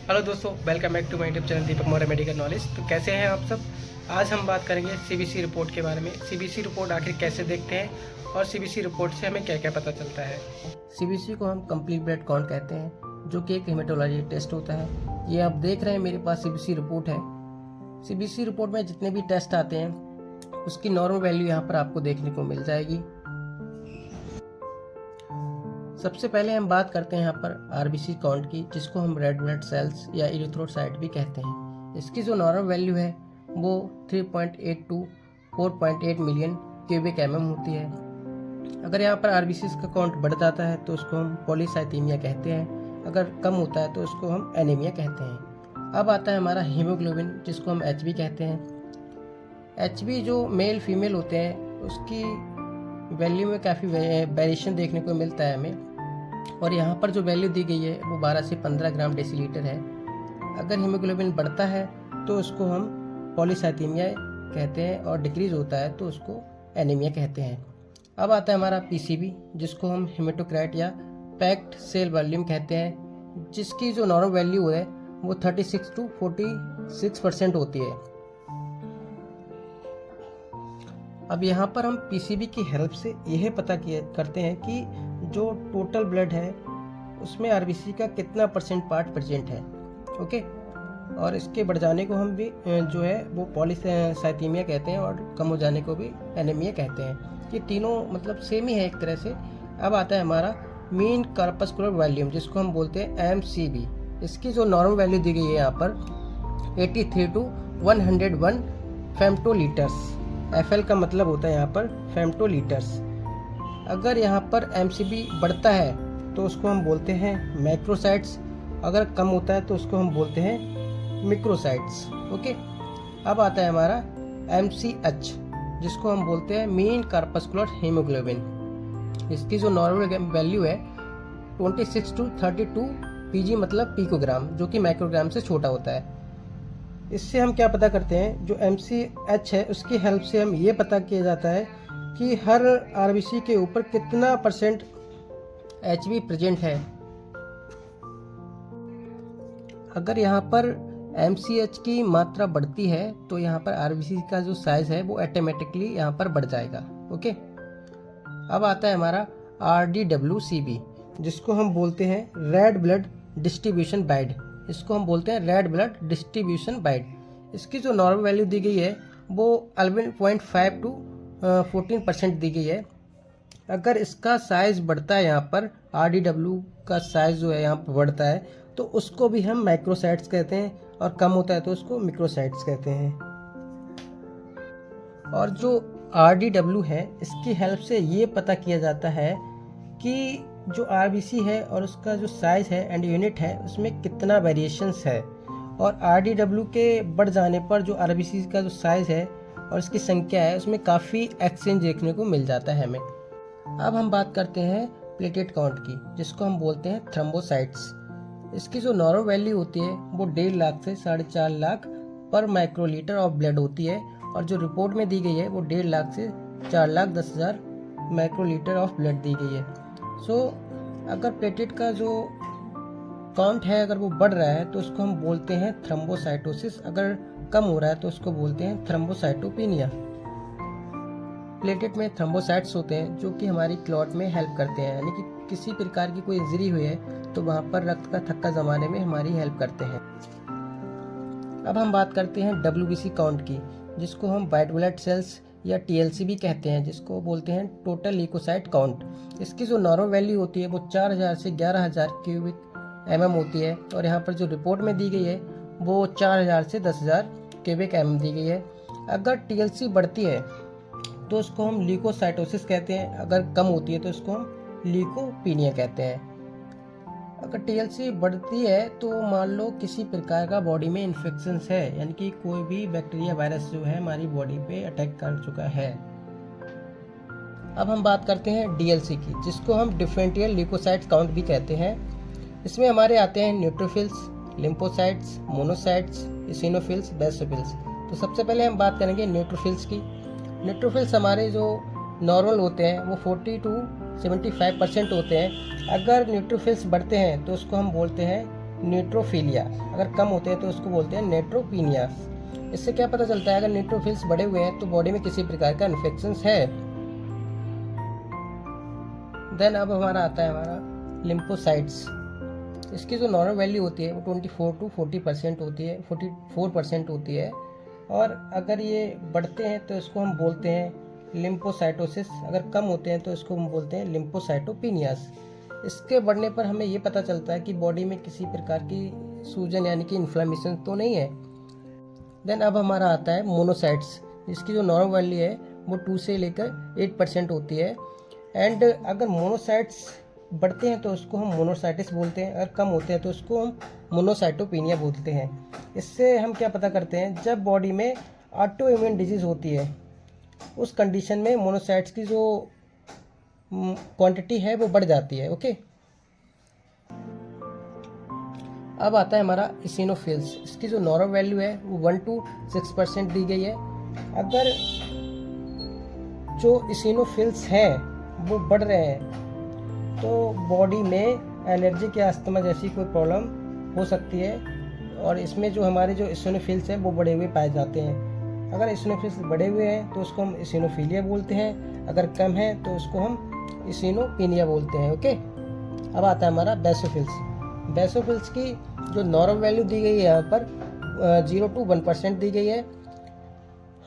Hello दोस्तों, welcome back to my YouTube channel Deepak Maurya medical knowledge. तो कैसे हैं आप सब। आज हम बात करेंगे सीबीसी रिपोर्ट के बारे में। सीबीसी रिपोर्ट आखिर कैसे देखते हैं और सीबीसी रिपोर्ट से हमें क्या क्या पता चलता है। सीबीसी को हम कंप्लीट ब्लड काउंट कहते हैं, जो कि एक हेमेटोलॉजी टेस्ट होता है। ये आप देख रहे हैं, मेरे पास सीबीसी रिपोर्ट है। सीबीसी रिपोर्ट में जितने भी टेस्ट आते हैं उसकी नॉर्मल वैल्यू यहाँ पर आपको देखने को मिल जाएगी। सबसे पहले हम बात करते हैं यहाँ पर आरबीसी काउंट की, जिसको हम रेड ब्लड सेल्स या इरिथ्रोसाइट भी कहते हैं। इसकी जो नॉर्मल वैल्यू है वो 3.8 to 4.8 मिलियन क्यूबिक एमएम होती है। अगर यहाँ पर आरबीसी का काउंट बढ़ जाता है तो उसको हम पॉलीसाइथीमिया कहते हैं, अगर कम होता है तो उसको हम एनीमिया कहते हैं। अब आता है हमारा हीमोग्लोबिन, जिसको हम एचबी कहते हैं। एचबी जो मेल फीमेल होते हैं उसकी वैल्यू में काफ़ी वेरिएशन देखने को मिलता है हमें, और यहाँ पर जो वैल्यू दी गई है वो 12 से 15 ग्राम डेसीलीटर है। अगर हीमोग्लोबिन बढ़ता है तो उसको हम पॉलीसाइथीमिया कहते हैं, और डिक्रीज होता है तो उसको एनीमिया कहते हैं। अब आता है हमारा पीसीबी, जिसको हम हेमेटोक्राइट या पैक्ड सेल वॉल्यूम कहते हैं, जिसकी जो नॉर्मल वैल्यू है वो 36 to 46% होती है। अब यहाँ पर हम पीसीबी की हेल्प से यह पता करते हैं कि जो टोटल ब्लड है उसमें आरबीसी का कितना परसेंट पार्ट प्रेजेंट है। ओके, और इसके बढ़ जाने को हम भी जो है वो पॉलीसाइथीमिया कहते हैं, और कम हो जाने को भी एनीमिया कहते हैं। ये तीनों मतलब सेम ही है एक तरह से। अब आता है हमारा मीन कॉर्पस्कुलर वॉल्यूम, जिसको हम बोलते हैं एमसीवी। इसकी जो नॉर्मल वैल्यू दी गई है यहाँ पर 83 to 101 फेम्टोलीटर्स। एफएल का मतलब होता है यहाँ पर फेम्टोलीटर्स। अगर यहाँ पर एमसीबी बढ़ता है तो उसको हम बोलते हैं मैक्रोसाइट्स, अगर कम होता है तो उसको हम बोलते हैं मिक्रोसाइट्स। ओके, अब आता है हमारा एमसीएच, जिसको हम बोलते हैं मीन कॉर्पस्कुलर हीमोग्लोबिन। इसकी जो नॉर्मल वैल्यू है 26 to 32 पीजी मतलब पिकोग्राम, जो कि माइक्रोग्राम से छोटा होता है। इससे हम क्या पता करते हैं, जो एमसीएच है उसकी हेल्प से हम ये पता किया जाता है कि हर आरबीसी के ऊपर कितना परसेंट एचबी प्रेजेंट है। अगर यहाँ पर एमसीएच की मात्रा बढ़ती है तो यहाँ पर आरबीसी का जो साइज है वो ऑटोमेटिकली यहाँ पर बढ़ जाएगा। ओके, अब आता है हमारा आरडीडब्ल्यूसीबी, जिसको हम बोलते हैं रेड ब्लड डिस्ट्रीब्यूशन बाइड। इसको हम बोलते हैं रेड ब्लड डिस्ट्रीब्यूशन बाइड। इसकी जो नॉर्मल वैल्यू दी गई है वो 11.5 to 14% दी गई है। अगर इसका साइज बढ़ता है, यहाँ पर आरडीडब्ल्यू का साइज जो है यहाँ पर बढ़ता है, तो उसको भी हम माइक्रोसाइट्स कहते हैं, और कम होता है तो उसको मिक्रोसाइट्स कहते हैं। और जो आरडीडब्ल्यू है इसकी हेल्प से ये पता किया जाता है कि जो आरबीसी है और उसका जो साइज है एंड यूनिट है उसमें कितना वेरिएशंस है। और आरडीडब्ल्यू के बढ़ जाने पर जो आरबीसी का जो साइज है और इसकी संख्या है उसमें काफ़ी एक्सचेंज देखने को मिल जाता है हमें। अब हम बात करते हैं प्लेटलेट काउंट की, जिसको हम बोलते हैं थ्रोम्बोसाइट्स। इसकी जो नॉर्मल वैल्यू होती है वो 1.5 लाख से 4.5 लाख पर माइक्रोलीटर ऑफ ब्लड होती है, और जो रिपोर्ट में दी गई है वो 1.5 लाख से 4,10,000 माइक्रोलीटर ऑफ ब्लड दी गई है। अगर प्लेटलेट का जो काउंट है अगर वो बढ़ रहा है तो उसको हम बोलते हैं थ्रोम्बोसाइटोसिस, अगर कम हो रहा है तो उसको बोलते हैं थ्रोम्बोसाइटोपिनिया। प्लेटलेट में थ्रोम्बोसाइट्स होते हैं जो कि हमारी क्लॉट में हेल्प करते हैं, यानी कि किसी प्रकार की कोई इंजरी हुई है तो वहाँ पर रक्त का थक्का जमाने में हमारी हेल्प करते हैं। अब हम बात करते हैं डब्ल्यूबीसी काउंट की, जिसको हम वाइट ब्लड सेल्स या टीएलसी भी कहते हैं, जिसको बोलते हैं टोटल ल्यूकोसाइट काउंट। इसकी जो नॉर्मल वैल्यू होती है वो 4,000 से 11,000 क्यूबिक एमएम होती है, और यहाँ पर जो रिपोर्ट में दी गई है वो 4,000 से 10,000 क्यूबिक एमएम दी गई है। अगर टीएलसी बढ़ती है तो उसको हम ल्यूकोसाइटोसिस कहते हैं, अगर कम होती है तो उसको हम ल्यूकोपीनिया कहते हैं। अगर टीएलसी बढ़ती है तो मान लो किसी प्रकार का बॉडी में इन्फेक्शन है, यानी कि कोई भी बैक्टीरिया वायरस जो है हमारी बॉडी पे अटैक कर चुका है। अब हम बात करते हैं डीएलसी की, जिसको हम डिफरेंशियल ल्यूकोसाइट काउंट भी कहते हैं। इसमें हमारे आते हैं न्यूट्रोफिल्स, लिम्फोसाइट्स, मोनोसाइट्स, इसिनोफिल्स, बेसोफिल्स। तो सबसे पहले हम बात करेंगे न्यूट्रोफिल्स की। न्यूट्रोफिल्स हमारे जो नॉर्मल होते हैं वो 40 to 75% होते हैं। अगर न्यूट्रोफिल्स बढ़ते हैं तो उसको हम बोलते हैं न्यूट्रोफिलिया। अगर कम होते हैं तो उसको बोलते हैं नेट्रोपीनिया। इससे क्या पता चलता है, अगर न्यूट्रोफिल्स बढ़े हुए हैं तो बॉडी में किसी प्रकार का इन्फेक्शन है। देन अब हमारा आता है हमारा लिम्फोसाइट्स। इसकी जो नॉर्मल वैल्यू होती है वो 24 to 40% होती है, 44% होती है। और अगर ये बढ़ते हैं तो इसको हम बोलते हैं लिम्फोसाइटोसिस, अगर कम होते हैं तो इसको हम बोलते हैं लिम्फोसाइटोपिनियास। इसके बढ़ने पर हमें ये पता चलता है कि बॉडी में किसी प्रकार की सूजन यानी कि इन्फ्लेमेशन तो नहीं है। देन अब हमारा आता है मोनोसाइट्स, जिसकी जो नॉर्मल वैल्यू है वो 2 से लेकर 8% होती है। एंड अगर मोनोसाइट्स बढ़ते हैं तो उसको हम मोनोसाइटिस बोलते हैं, अगर कम होते हैं तो उसको हम मोनोसाइटोपिनिया बोलते हैं। इससे हम क्या पता करते हैं, जब बॉडी में ऑटो इम्यून डिजीज़ होती है उस कंडीशन में मोनोसाइट्स की जो क्वांटिटी है वो बढ़ जाती है। ओके, अब आता है हमारा इसिनोफिल्स। इसकी जो नॉर्मल वैल्यू है वो 1 to 6% दी गई है। अगर जो इसिनोफिल्स हैं वो बढ़ रहे हैं तो बॉडी में एलर्जी या अस्थमा जैसी कोई प्रॉब्लम हो सकती है। और इसमें जो हमारे जो इसिनोफिल्स हैं वो बढ़े हुए पाए जाते हैं। अगर इसिनोफिल्स बढ़े हुए हैं तो उसको हम इसिनोफिलिया बोलते हैं, अगर कम है तो उसको हम इसिनोपिनिया बोलते हैं। ओके, अब आता है हमारा बेसोफिल्स। बेसोफिल्स की जो नॉर्मल वैल्यू दी गई है यहाँ पर 0 to 1% दी गई है।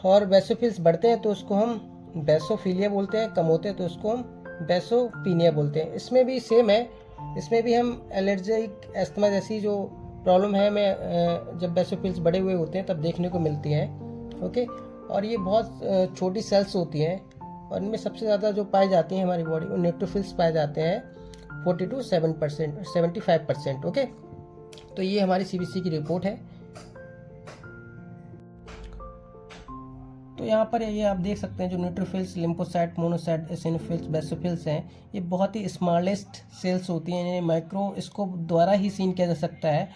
और बेसोफिल्स बढ़ते हैं तो उसको हम बेसोफिलिया बोलते हैं, कम होते हैं तो उसको हम बेसोपिनिया बोलते हैं। इसमें भी सेम है, इसमें भी हम एलर्जिक अस्थमा जैसी जो प्रॉब्लम है में जब बेसोफिल्स बढ़े हुए होते हैं तब देखने को मिलती हैं। ओके, और ये बहुत छोटी सेल्स होती हैं और इनमें सबसे ज़्यादा जो पाई जाती हैं हमारी बॉडी में न्यूट्रोफिल्स पाए जाते हैं 40 to 75%। ओके, तो ये हमारी सीबीसी की रिपोर्ट है। तो यहाँ पर ये आप देख सकते हैं जो neutrophils, lymphocyte, monocyte, eosinophils, basophils हैं, ये बहुत ही स्मॉलेस्ट सेल्स होती हैं, इन्हें माइक्रोस्कोप द्वारा ही सीन किया जा सकता है